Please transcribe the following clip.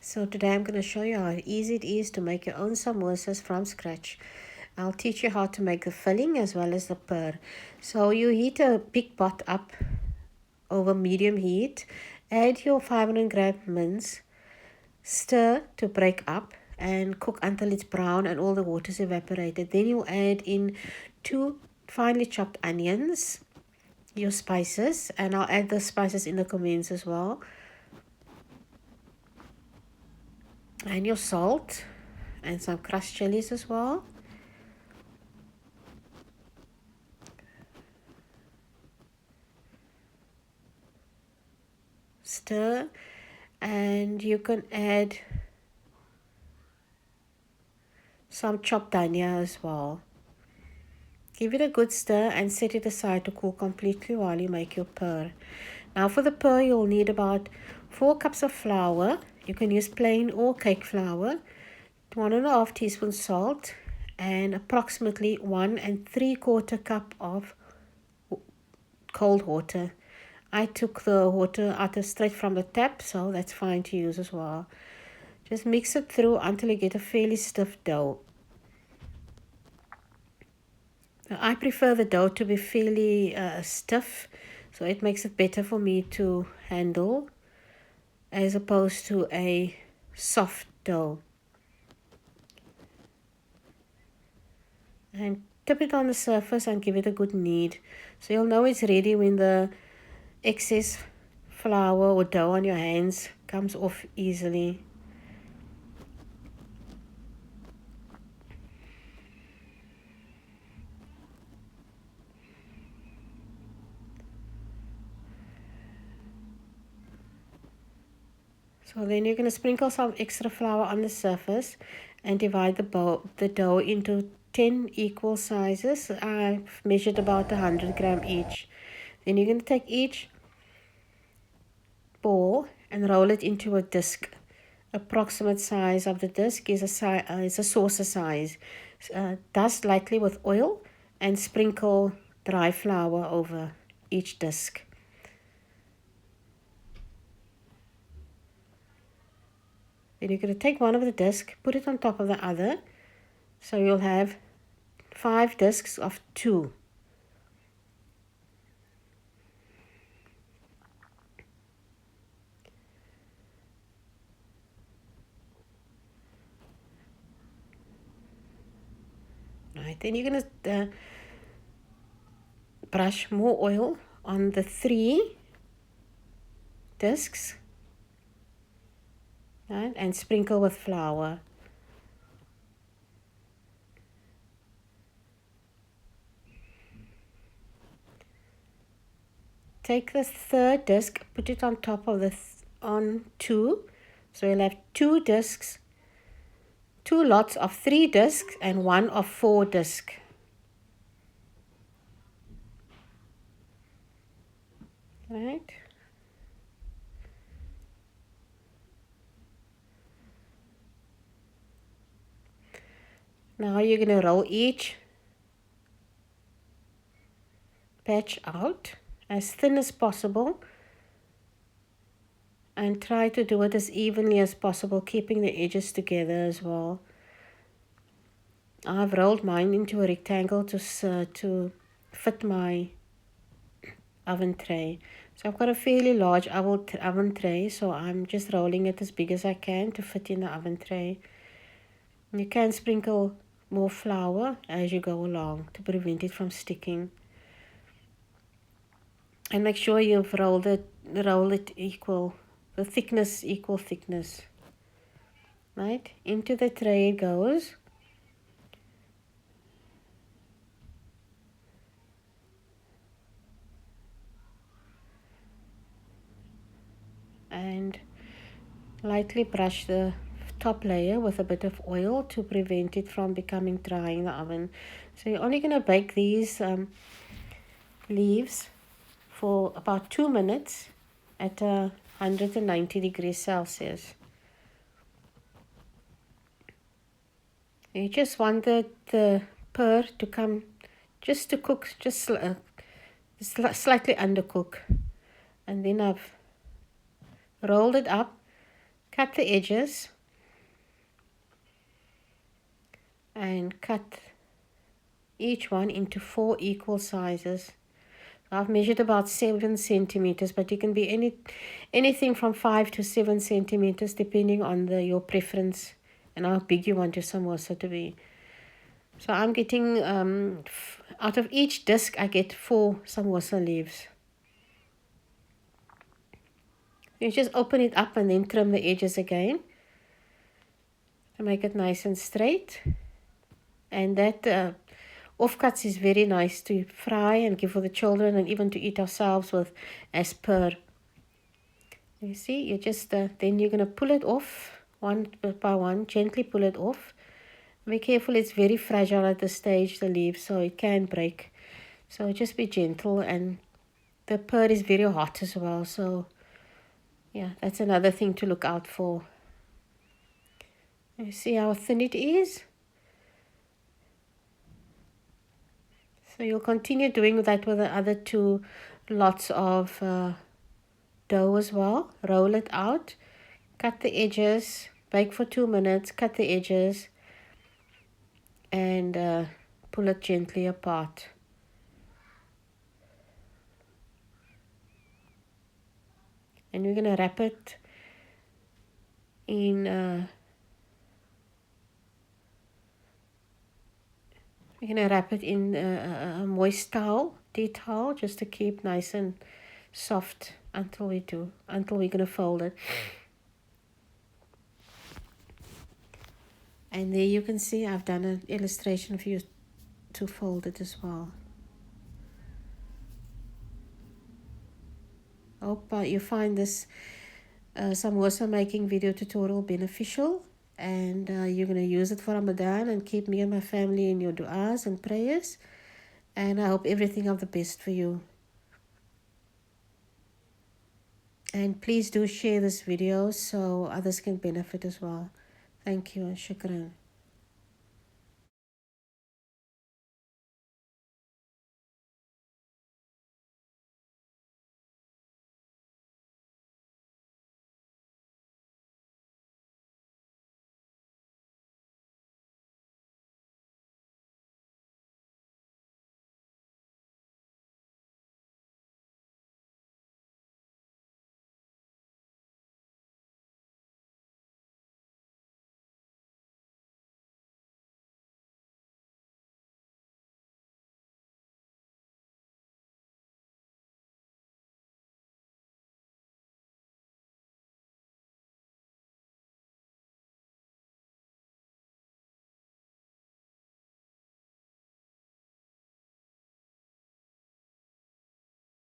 So today I'm going to show you how easy it is to make your own samosas from scratch. I'll teach you how to make the filling as well as the pur. So you heat a big pot up over medium heat. Add your 500-gram mince. Stir to break up and cook until it's brown and all the water is evaporated. Then you add in 2 finely chopped onions, your spices, and I'll add the spices in the comments as well, and your salt and some crushed chilies as well. Stir, and you can add some chopped dhanya as well. Give it a good stir and set it aside to cool completely while you make your pur. Now for the pur, you'll need about 4 cups of flour. You can use plain or cake flour, 1.5 teaspoons salt, and approximately 1 3/4 cup of cold water. I took the water out straight from the tap, so that's fine to use as well. Just mix it through until you get a fairly stiff dough. Now, I prefer the dough to be fairly stiff, so it makes it better for me to handle as opposed to a soft dough. And tip it on the surface and give it a good knead. So you'll know it's ready when the excess flour or dough on your hands comes off easily. So then you're going to sprinkle some extra flour on the surface and divide the dough into 10 equal sizes. I've measured about 100 grams each. Then you're going to take each ball and roll it into a disc. Approximate size of the disc is a saucer size. Dust lightly with oil and sprinkle dry flour over each disc. Then you're going to take one of the discs, put it on top of the other. So you'll have 5 discs of 2. Right, then you're going to brush more oil on the 3 discs. Right, and sprinkle with flour. Take the 3rd disc, put it on top of on 2. So you'll have 2 discs, 2 lots of 3 discs and 1 of 4 discs. Right. Now you're going to roll each batch out as thin as possible and try to do it as evenly as possible, keeping the edges together as well. I've rolled mine into a rectangle to fit my oven tray. So I've got a fairly large oven tray, so I'm just rolling it as big as I can to fit in the oven tray. You can sprinkle more flour as you go along to prevent it from sticking. And make sure you've roll it equal, the thickness equal thickness. Right? Into the tray it goes. And lightly brush the top layer with a bit of oil to prevent it from becoming dry in the oven. So you're only going to bake these leaves for about 2 minutes at 190 degrees Celsius. You just want the pur to come just to cook, just slightly undercook. And then I've rolled it up, cut the edges and cut each one into 4 equal sizes. I've measured about 7 centimeters, but you can be anything from 5 to 7 centimeters depending on your preference and how big you want your samosa to be. So I'm getting, out of each disc, I get 4 samosa leaves. You just open it up and then trim the edges again to make it nice and straight. And that offcuts is very nice to fry and give for the children and even to eat ourselves with as per. You see, you just, then you're going to pull it off one by one, gently pull it off. Be careful, it's very fragile at this stage, the leaves, so it can break. So just be gentle, and the pur is very hot as well, so yeah, that's another thing to look out for. You see how thin it is? So you'll continue doing that with the other 2 lots of dough as well. Roll it out, cut the edges, bake for 2 minutes, cut the edges, and pull it gently apart. And we're going to wrap it in a moist towel, tea towel, just to keep nice and soft until we're going to fold it. And there you can see I've done an illustration for you to fold it as well. Hope you find this samosa making video tutorial beneficial, and you're going to use it for Ramadan and keep me and my family in your du'as and prayers. And I hope everything of the best for you. And please do share this video so others can benefit as well. Thank you and shukran.